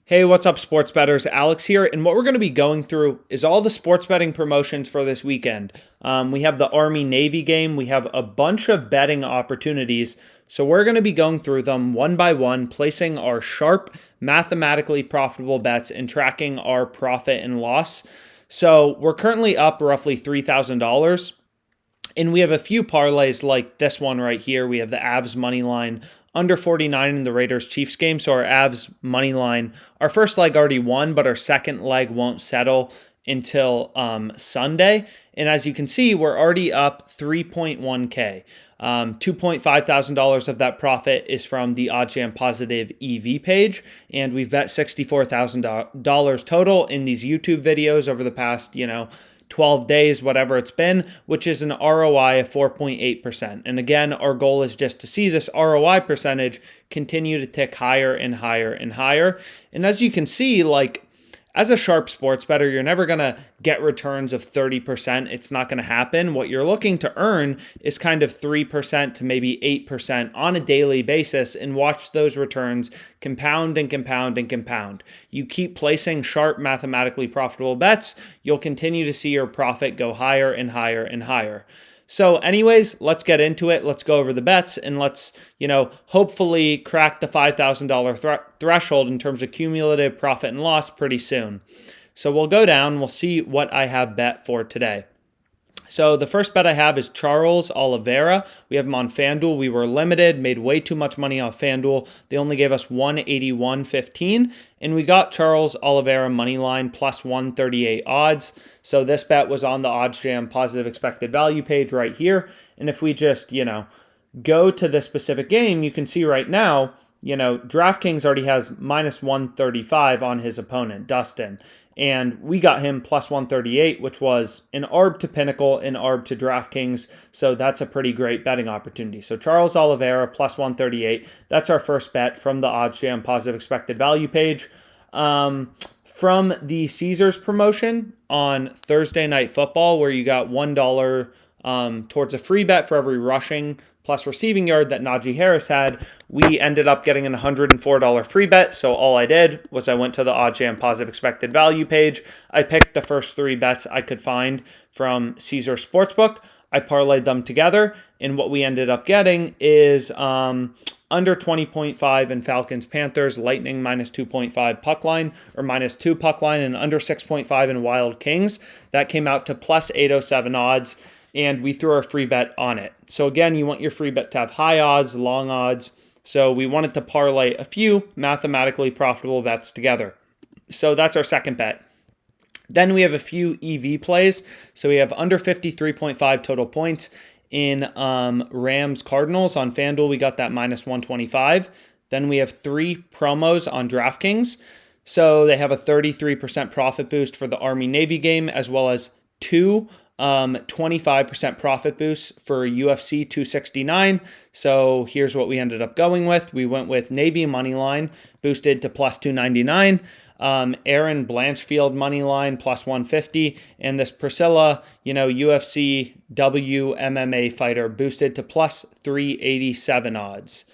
Hey, what's up, sports bettors? Alex here, and what we're going to be going through is all the sports betting promotions for this weekend. We have the Army-Navy game. We have a bunch of betting opportunities, so we're going to be going through them one by one, placing our sharp, mathematically profitable bets and tracking our profit and loss. So we're currently up roughly $3,000. And we have a few parlays like this one right here. We have the Avs money line under 49 in the Raiders-Chiefs game. So our Avs money line, our first leg already won, but our second leg won't settle until Sunday. And as you can see, we're already up 3.1K. $2,500 of that profit is from the OddsJam Positive EV page, and we've bet $64,000 total in these YouTube videos over the past, 12 days, whatever it's been, which is an ROI of 4.8%. And again, our goal is just to see this ROI percentage continue to tick higher and higher and higher. And as you can see, as a sharp sports bettor, you're never going to get returns of 30%. It's not going to happen. What you're looking to earn is kind of 3% to maybe 8% on a daily basis, and watch those returns compound and compound and compound. You keep placing sharp, mathematically profitable bets, you'll continue to see your profit go higher and higher and higher. So anyways, let's get into it. Let's go over the bets and let's, hopefully crack the $5,000 threshold in terms of cumulative profit and loss pretty soon. So we'll go down, we'll see what I have bet for today. So the first bet I have is Charles Oliveira. We have him on FanDuel. We were limited, made way too much money off FanDuel. They only gave us 181.15, and we got Charles Oliveira money line plus 138 odds. So this bet was on the OddsJam Positive Expected Value page right here. And if we just, go to this specific game, you can see right now, DraftKings already has minus 135 on his opponent, Dustin. And we got him plus 138, which was an ARB to Pinnacle, an ARB to DraftKings. So that's a pretty great betting opportunity. So Charles Oliveira plus 138. That's our first bet from the OddsJam Positive Expected Value page. From the Caesars promotion on Thursday Night Football, where you got $1 towards a free bet for every rushing plus receiving yard that Najee Harris had, we ended up getting an $104 free bet. So all I did was I went to the OddsJam Positive Expected Value page. I picked the first three bets I could find from Caesar Sportsbook. I parlayed them together, and what we ended up getting is under 20.5 in Falcons Panthers, Lightning minus 2.5 puck line, or minus 2 puck line, and under 6.5 in Wild Kings. That came out to plus 807 odds, and we threw our free bet on it. So again, you want your free bet to have high odds, long odds. So we wanted to parlay a few mathematically profitable bets together. So that's our second bet. Then we have a few EV plays. So we have under 53.5 total points in Rams Cardinals on FanDuel. We got that minus 125. Then we have 3 promos on DraftKings. So they have a 33% profit boost for the Army-Navy game, as well as 2 25% profit boost for UFC 269. So here's what we ended up going with. We went with Navy money line boosted to plus 299, Aaron Blanchfield money line plus 150, and this Priscilla, UFC WMMA fighter boosted to plus 387 odds.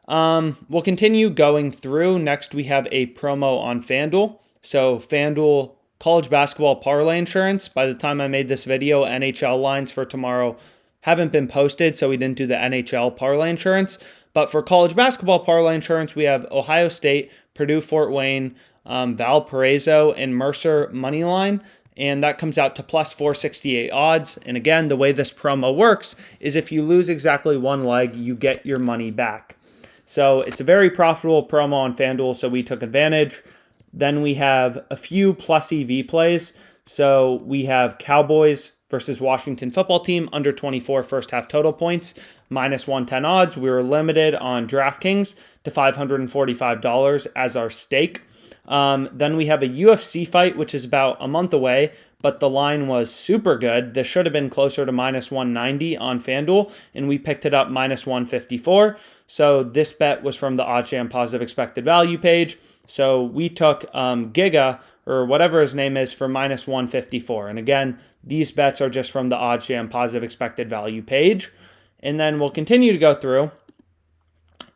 We'll continue going through. Next, we have a promo on FanDuel. So FanDuel college basketball parlay insurance. By the time I made this video, NHL lines for tomorrow haven't been posted, so we didn't do the NHL parlay insurance. But for college basketball parlay insurance, we have Ohio State, Purdue, Fort Wayne, Valparaiso, and Mercer money line, and that comes out to plus 468 odds. And again, the way this promo works is if you lose exactly one leg, you get your money back. So it's a very profitable promo on FanDuel, so we took advantage. Then we have a few plus EV plays. So we have Cowboys versus Washington football team, under 24 first half total points, minus 110 odds. We were limited on DraftKings to $545 as our stake. Then we have a UFC fight, which is about a month away, but the line was super good. This should have been closer to minus 190 on FanDuel, and we picked it up minus 154. So this bet was from the OddsJam Positive Expected Value page. So we took Giga, or whatever his name is, for minus 154. And again, these bets are just from the OddsJam Positive Expected Value page. And then we'll continue to go through.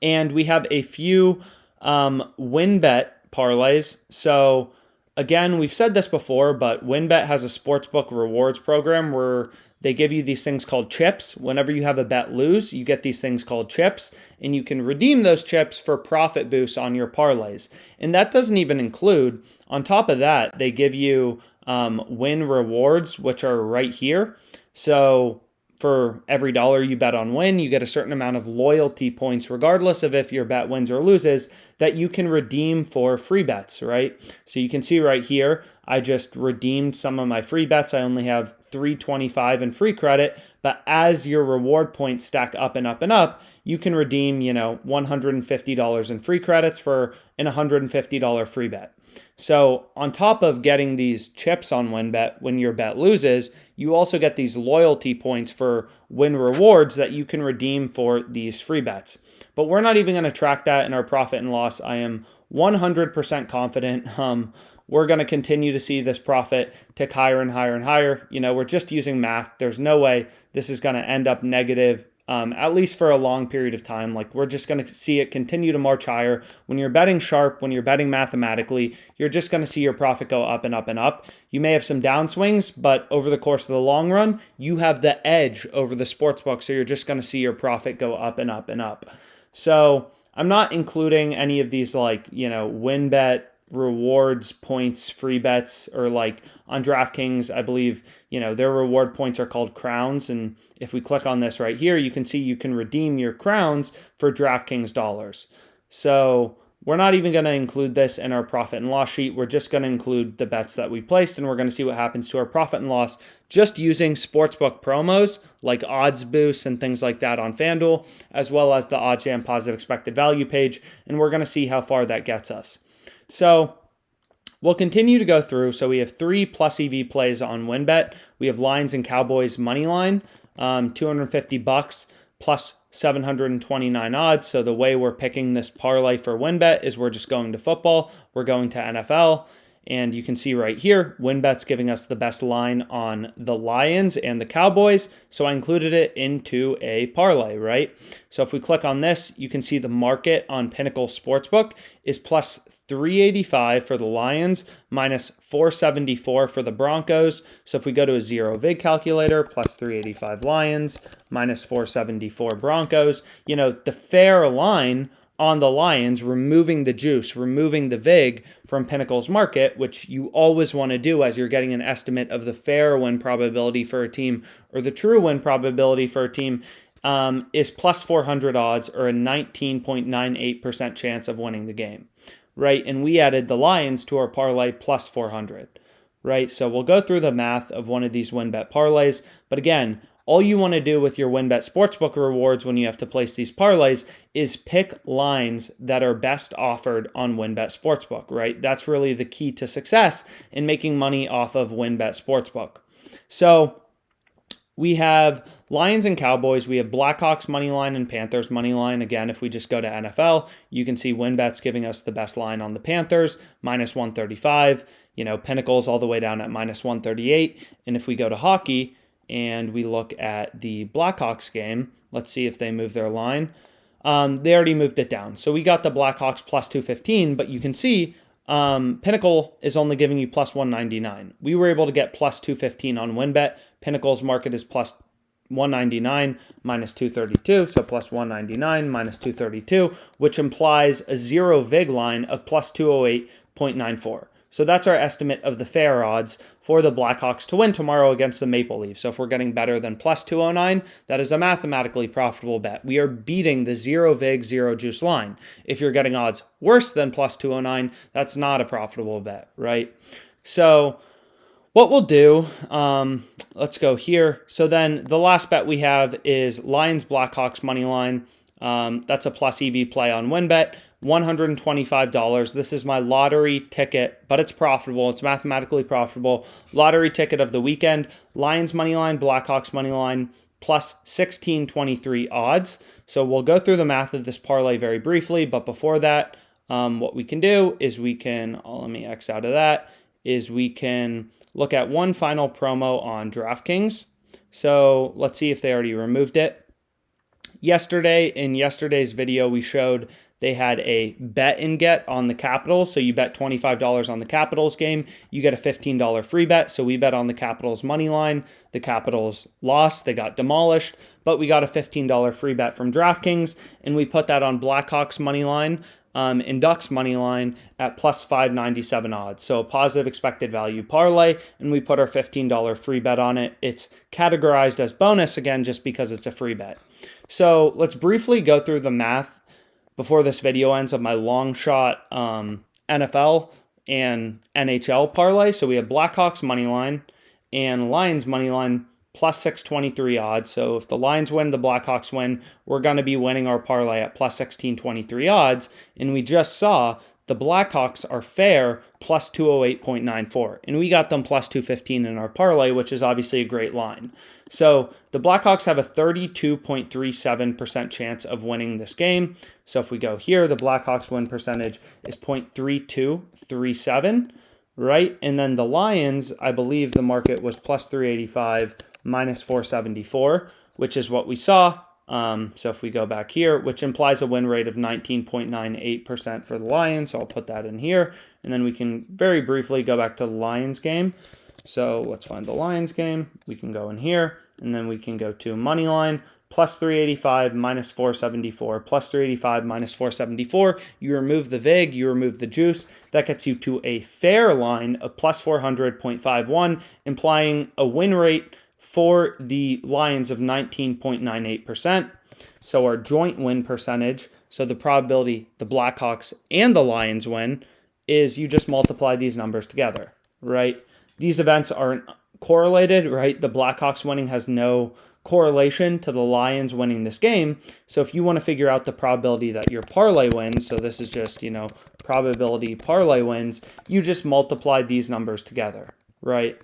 And we have a few WynnBet parlays. So again, we've said this before, but WynnBet has a sportsbook rewards program where they give you these things called chips. Whenever you have a bet lose, you get these things called chips, and you can redeem those chips for profit boosts on your parlays. And that doesn't even include, on top of that, they give you Wynn rewards, which are right here. So for every dollar you bet on Wynn, you get a certain amount of loyalty points, regardless of if your bet wins or loses, that you can redeem for free bets, right? So you can see right here, I just redeemed some of my free bets. I only have $3.25 in free credit, but as your reward points stack up and up and up, you can redeem, $150 in free credits for an $150 free bet. So on top of getting these chips on WynnBet when your bet loses, you also get these loyalty points for Wynn rewards that you can redeem for these free bets. But we're not even going to track that in our profit and loss. I am 100% confident we're going to continue to see this profit tick higher and higher and higher. We're just using math. There's no way this is going to end up negative, at least for a long period of time. Like, we're just going to see it continue to march higher. When you're betting sharp, when you're betting mathematically, you're just going to see your profit go up and up and up. You may have some downswings, but over the course of the long run, you have the edge over the sportsbook. So you're just going to see your profit go up and up and up. So I'm not including any of these WynnBet rewards points, free bets, or like on DraftKings, I believe, their reward points are called crowns. And if we click on this right here, you can see you can redeem your crowns for DraftKings dollars. So we're not even going to include this in our profit and loss sheet. We're just going to include the bets that we placed, and we're going to see what happens to our profit and loss just using sportsbook promos like odds boosts and things like that on FanDuel, as well as the OddsJam Positive Expected Value page. And we're going to see how far that gets us. So we'll continue to go through. So we have 3 plus EV plays on WynnBet. We have Lions and Cowboys Moneyline, $250 plus 729 odds. So the way we're picking this parlay for WynnBet is we're just going to football. We're going to NFL. And you can see right here, WynnBet's giving us the best line on the Lions and the Cowboys. So I included it into a parlay, right? So if we click on this, you can see the market on Pinnacle Sportsbook is plus 385 for the Lions, minus 474 for the Broncos. So if we go to a zero vig calculator, plus 385 Lions, minus 474 Broncos, the fair line on the Lions, removing the juice, removing the vig from Pinnacle's market, which you always want to do as you're getting an estimate of the fair win probability for a team or the true win probability for a team, is plus 400 odds, or a 19.98% chance of winning the game, right? And we added the Lions to our parlay plus 400, right? So we'll go through the math of one of these WynnBet parlays, but again, all you want to do with your WynnBet Sportsbook rewards when you have to place these parlays is pick lines that are best offered on WynnBet Sportsbook, right? That's really the key to success in making money off of WynnBet Sportsbook. So we have Lions and Cowboys. We have Blackhawks Moneyline and Panthers Moneyline. Again, if we just go to NFL, you can see WynnBet's giving us the best line on the Panthers, minus 135. Pinnacle's all the way down at minus 138. And if we go to hockey, and we look at the Blackhawks game, let's see if they move their line. They already moved it down. So we got the Blackhawks plus 215, but you can see Pinnacle is only giving you plus 199. We were able to get plus 215 on WynnBet. Pinnacle's market is plus 199 minus 232, so plus 199 minus 232, which implies a zero vig line of plus 208.94. So that's our estimate of the fair odds for the Blackhawks to win tomorrow against the Maple Leafs. So if we're getting better than plus 209, that is a mathematically profitable bet. We are beating the zero vig, zero juice line. If you're getting odds worse than plus 209, that's not a profitable bet, right? So what we'll do, let's go here. So then the last bet we have is Lions Blackhawks money line. That's a plus EV play on WynnBet. $125. This is my lottery ticket, but it's profitable. It's mathematically profitable. Lottery ticket of the weekend. Lions money line, Blackhawks money line, plus 1623 odds. So we'll go through the math of this parlay very briefly, but before that, what we can do is we can, let me X out of that, is we can look at one final promo on DraftKings. So let's see if they already removed it. In yesterday's video, we showed they had a bet and get on the Capitals. So you bet $25 on the Capitals game, you get a $15 free bet. So we bet on the Capitals money line. The Capitals lost, they got demolished, but we got a $15 free bet from DraftKings, and we put that on Blackhawks money line and Ducks money line at plus 597 odds. So a positive expected value parlay, and we put our $15 free bet on it. It's categorized as bonus again, just because it's a free bet. So let's briefly go through the math before this video ends of my long shot NFL and NHL parlay. So we have Blackhawks money line and Lions money line plus 623 odds. So if the Lions win, the Blackhawks win, we're going to be winning our parlay at plus 1623 odds. And we just saw the Blackhawks are fair plus 208.94. And we got them plus 215 in our parlay, which is obviously a great line. So the Blackhawks have a 32.37% chance of winning this game. So if we go here, the Blackhawks win percentage is 0.3237. Right? And then the Lions, I believe the market was plus 385, minus 474, which is what we saw. So if we go back here, which implies a win rate of 19.98% for the Lions. So I'll put that in here. And then we can very briefly go back to the Lions game. So let's find the Lions game. We can go in here, and then we can go to Moneyline. Plus 385, minus 474, plus 385, minus 474. You remove the VIG, you remove the juice. That gets you to a fair line of plus 400.51, implying a win rate for the Lions of 19.98%. So our joint win percentage, so the probability the Blackhawks and the Lions win, is you just multiply these numbers together, right? These events aren't correlated, right? The Blackhawks winning has no correlation to the Lions winning this game. So if you want to figure out the probability that your parlay wins, so this is just, probability parlay wins, you just multiply these numbers together, right?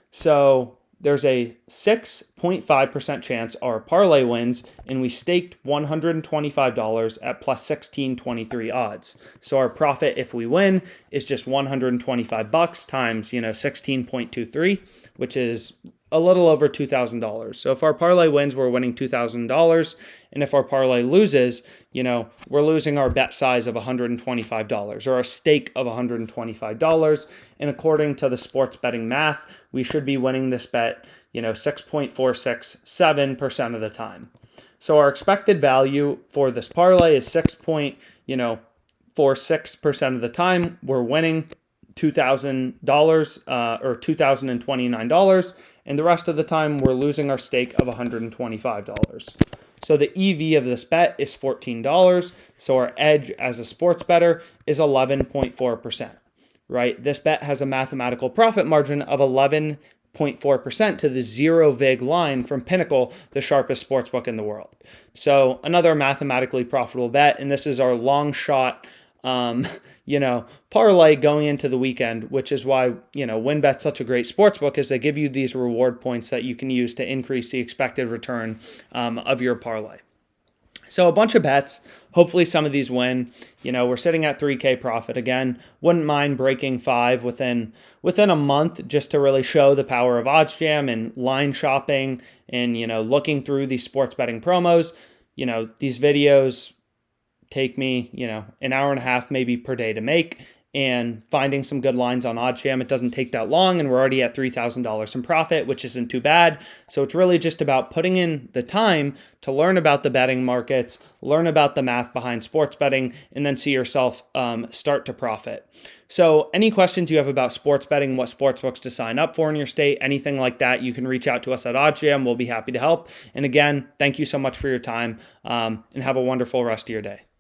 So there's a 6.5% chance our parlay wins, and we staked $125 at plus 1623 odds. So our profit if we win is just $125 times, 16.23, which is a little over $2,000. So if our parlay wins, we're winning $2,000. And if our parlay loses, we're losing our bet size of $125 or a stake of $125. And according to the sports betting math, we should be winning this bet, 6.467% of the time. So our expected value for this parlay is 6.46% of the time. We're winning $2,000 or $2,029, and the rest of the time we're losing our stake of $125. So the EV of this bet is $14. So our edge as a sports bettor is 11.4%, right? This bet has a mathematical profit margin of 11.4% to the zero VIG line from Pinnacle, the sharpest sportsbook in the world. So another mathematically profitable bet, and this is our long shot parlay going into the weekend, which is why, WynnBet's such a great sportsbook, is they give you these reward points that you can use to increase the expected return of your parlay. So a bunch of bets, hopefully some of these win. We're sitting at 3K profit again. Wouldn't mind breaking 5 within a month, just to really show the power of OddsJam and line shopping and, looking through these sports betting promos. These videos take me, an hour and a half maybe per day to make, and finding some good lines on OddsJam, it doesn't take that long, and we're already at $3,000 in profit, which isn't too bad. So it's really just about putting in the time to learn about the betting markets, learn about the math behind sports betting, and then see yourself start to profit. So any questions you have about sports betting, what sportsbooks to sign up for in your state, anything like that, you can reach out to us at OddsJam. We'll be happy to help. And again, thank you so much for your time, and have a wonderful rest of your day.